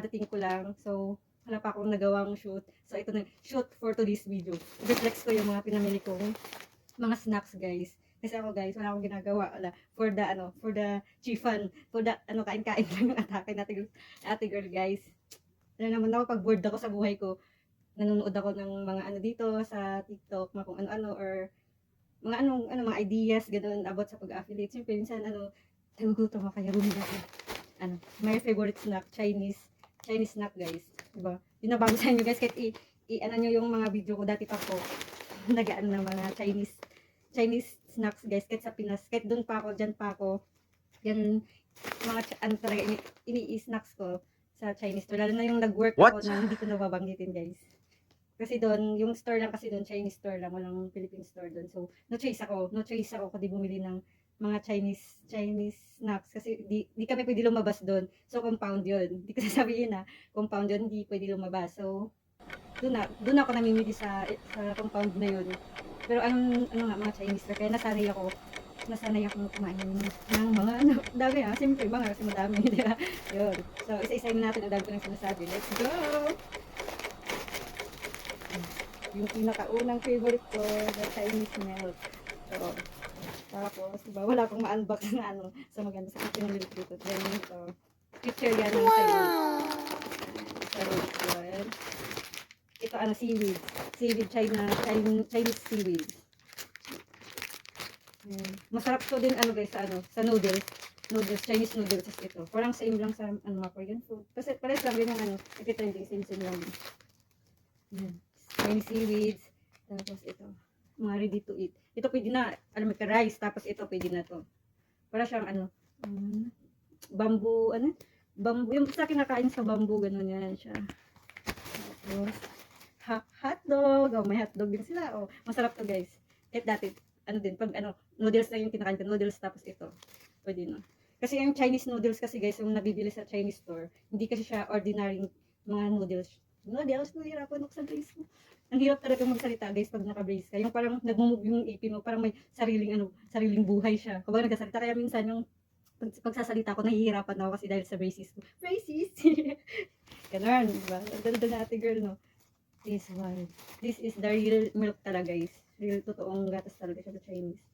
Dating ko lang. So, wala pa akong nagawang shoot. So, ito na, shoot for today's video. Reflex ko yung mga pinamili kong mga snacks, guys. Kasi ako, guys, wala akong ginagawa. Wala. For the chifan. For the, kain-kain lang yung atake natin, ate girl, guys. Ano naman ako, pag bored ako sa buhay ko, nanonood ako ng mga dito sa TikTok, mga kung ano-ano, or mga mga ideas, ganoon, about sa pag-affiliate. Siyempre, minsan, nagugutom ako kaya bumili ako. My favorite snack, Chinese snack, guys. Diba? Yun na bago sa inyo, guys, kahit nyo yung mga video ko, dati pa po, nagaan ng mga Chinese snacks, guys, kahit sa Pinas, kahit doon pa ako, dyan pa ako, yan, mga, talaga, ini-snacks ko sa Chinese store. Lalo na yung nag-work ako na hindi ko nababanggitin, guys. Kasi doon, yung store lang kasi doon, Chinese store lang, walang Philippine store doon. So, no choice ako kundi bumili ng mga Chinese snacks kasi di kami pwede lumabas doon. So, compound yun. Di ko sasabihin na, compound yun, hindi pwede lumabas. So, doon ako namimili sa compound na yun. Pero mga Chinese store, kaya nasanay akong kumain ng mga dami siyempre mga kasi madami, di ba? Yun. So, isa-isahin natin, ang dami ko nang sinasabi. Let's go! Yung pinakaunang favorite ko, the Chinese milk. So, tapos, diba, wala akong ma-unbox na so maganda sa pinamili dito. Then, ito, picture yan ng Chinese. So, yun. Ito, seaweed. Seaweed, Chinese seaweed. Masarap to din, guys, sa noodles. Chinese noodles ito. Parang same lang sa, mga Korean food. Kasi, pares lang din yung, nag-trending, same lang. Yan. Chinese seaweeds. Tapos ito, mga ready to eat. Ito pwede na, may rice. Tapos ito pwede na to. Para siyang bamboo, bamboo. Yung sa kinakain sa bamboo, ganun yan siya. Tapos, hotdog. Oh, may hotdog din sila. Oh, masarap to, guys. Kahit dati, pag noodles na yung kinakain ko. Noodles tapos ito. Pwede na. Kasi yung Chinese noodles kasi, guys, yung nabibili sa Chinese store, hindi kasi siya ordinary mga noodles. Nahihirapan ako sa brace mo. Ang hirap talaga magsalita, guys, pag naka-brace ka. Yung parang nagmumove yung ipin mo, parang may sariling buhay siya. Kapag nagsasalita, kaya minsan yung pagsasalita ko, nahihirapan ako kasi dahil sa braces ko. Braces! Ganun, diba? Ang ganda na ate girl, no? This one. This is the real milk talaga, guys. Real, totoong gatas talaga siya sa Chinese.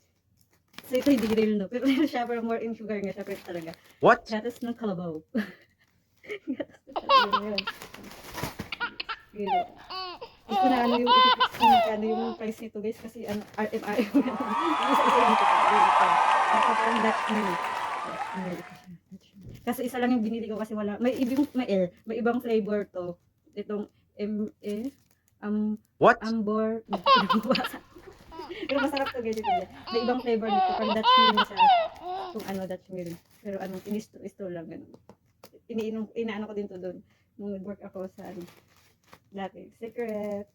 So, ito hindi real, no? Pero siya, parang more in sugar nga siya, pero talaga. What? Gatas ng kalabaw. Gatas ng kalabaw, yun. Really. Ito na yung price nito, guys, kasi RMRM isa-isa yung ito. Parang Dutch milk. Kasi isa lang yung binili ko kasi wala. May ibang flavor to. Itong what? Ambor. Pero masarap to, guys. May ibang flavor nito. Parang Dutch milk na siya. Kung Dutch milk. Pero in-store lang. Inaano ko din to doon. Nung nag-work ako sa dati. Secret.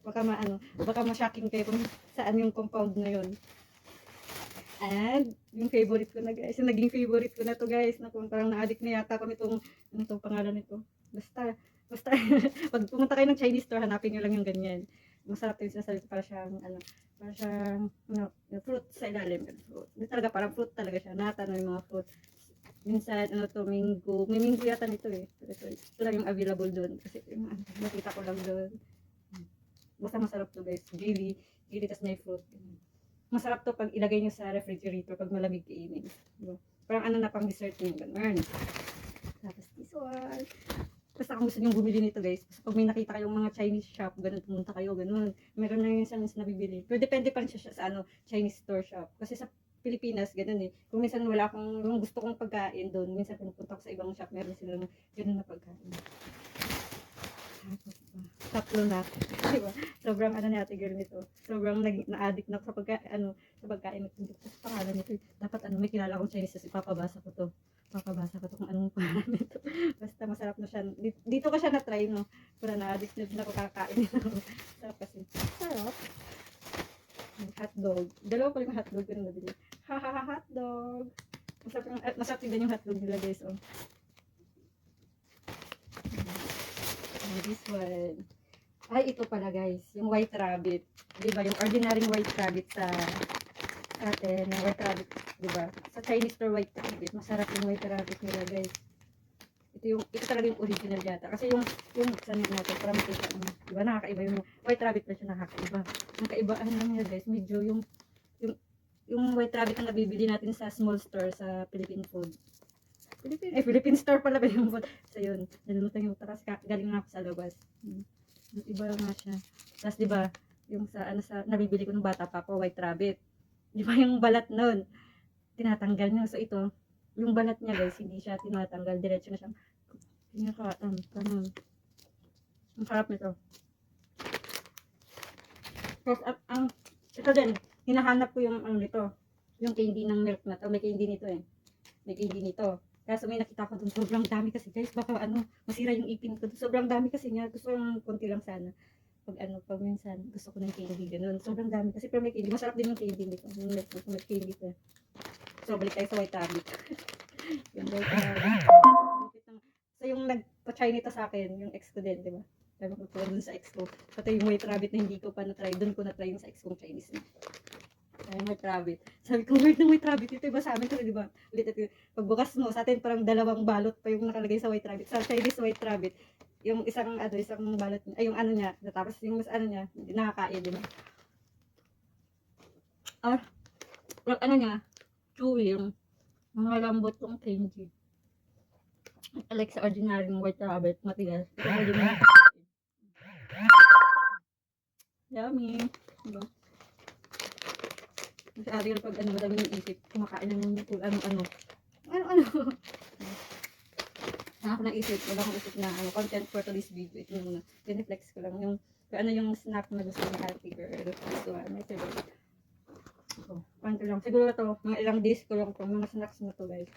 Baka ma-shocking kayo kung saan yung compound na yun. And, yung favorite ko na, guys. Yung naging favorite ko na to, guys. Na kung parang na-addict na yata ko nitong, pangalan nito. Basta, pag pumunta kayo ng Chinese store, hanapin nyo lang yung ganyan. Masarap yung sinasabi ko, para siyang, fruit sa ilalim. Fruit. Hindi talaga, parang fruit talaga siya. Nata yung mga fruit. Minsan, mango. May mango yata nito eh. Ito lang yung available doon. Kasi, nakita ko lang doon. Basta masarap to, guys. Jelly, tas may fruit. Masarap to pag ilagay nyo sa refrigerator pag malamig kainin. Diba? Parang na pang dessert nyo. Ganun. Tapos this one. Basta kung gusto nyo bumili nito, guys. Basta pag may nakita kayong mga Chinese shop, ganun, pumunta kayo, ganun. Meron na yung isang nabibili. Pero depende pa rin siya sa Chinese store shop. Kasi sa Pilipinas, ganun eh. Kung minsan wala akong, yung gusto kong pagkain doon, minsan pumunta ko sa ibang shop, meron silang ganun na pagkain. Tatlo na. Diba? Sobrang ni ate girl nito. Sobrang na-addict na ako sa pagkain. Sa pangalan nito. Dapat may kilala akong Chinese kasi papabasa ko to kung anong pangalan nito. Basta masarap na siya. Dito ko siya na-try, no? Pero na-addict na ako kakain nito. Sarap kasi. Sarap. Hotdog. Dalawa pa yung hotdog ko na nabili. Hotdog. Masarap tingnan yung hotdog nila, guys. Oh. This one. Ay, ito pala, guys. Yung white rabbit. Diba? Yung ordinary white rabbit sa atin. Yung white rabbit, diba? Sa Chinese store white rabbit. Masarap yung white rabbit nila, guys. ito talaga yung original yata. Kasi yung sanin natin, para makita mo. Diba, nakakaiba yung white rabbit na siya, nakakaiba. Ang kaibaan lang niya guys, medyo yung white rabbit na nabibili natin sa small store sa Philippine food. Philippine store pala Philippine food. So yun, nalimutan yung takas, galing nga ako sa labas. Iba lang nga siya. Tapos diba, yung sa nabibili ko ng bata pa po, white rabbit. Diba yung balat nun, tinatanggal niya. So ito, yung balat niya guys, hindi siya tinatanggal. Diretso na siyang pinakatan. Ganun. Ang sarap nito. Tapos ito din, hinahanap ko yung nito. Yung candy ng milk na to. May candy nito eh. May candy nito. Kaso may nakita ko dun, sobrang dami kasi guys. Baka masira yung ipin ko. Sobrang dami kasi niya. Gusto yung konti lang sana. Pag minsan, gusto ko ng candy. Ganun. Sobrang dami kasi pero may candy. Masarap din yung candy nito. Yung milk nito, may candy to. So, balik tayo sa white rabbit. Yung white rabbit. So, yung nagpa-try nito sa akin, yung ex ko din, di ba? Sabi ko dun sa ex ko. Pati yung white rabbit na hindi ko pa na-try, dun ko na-try yung sa ex kong Chinese na. Yung white rabbit. Sabi ko, weird ng white rabbit. Ito iba sa amin kasi, di ba? Ulit, pagbukas mo, sa atin parang dalawang balot pa yung nakalagay sa white rabbit. Sa Chinese white rabbit, yung isang balot, ay yung niya, tapos yung mas niya, nakakain, di ba? Yung niya, chewy, yung malambot yung candy. Like sa ordinary white rabbit, matigas. Ito pwede mo. Yummy. Diba? Kasi ari pag madami yung isip, kumakain na ng ano. Ako naisip, wala akong isip na content for today's video. Ito muna. Piniflex ko lang yung yung snack na gusto ni Happy Girl. Gusto may favorite. Konti lang. Siguro ito, mga ilang days ko lang itong mga snacks na to guys.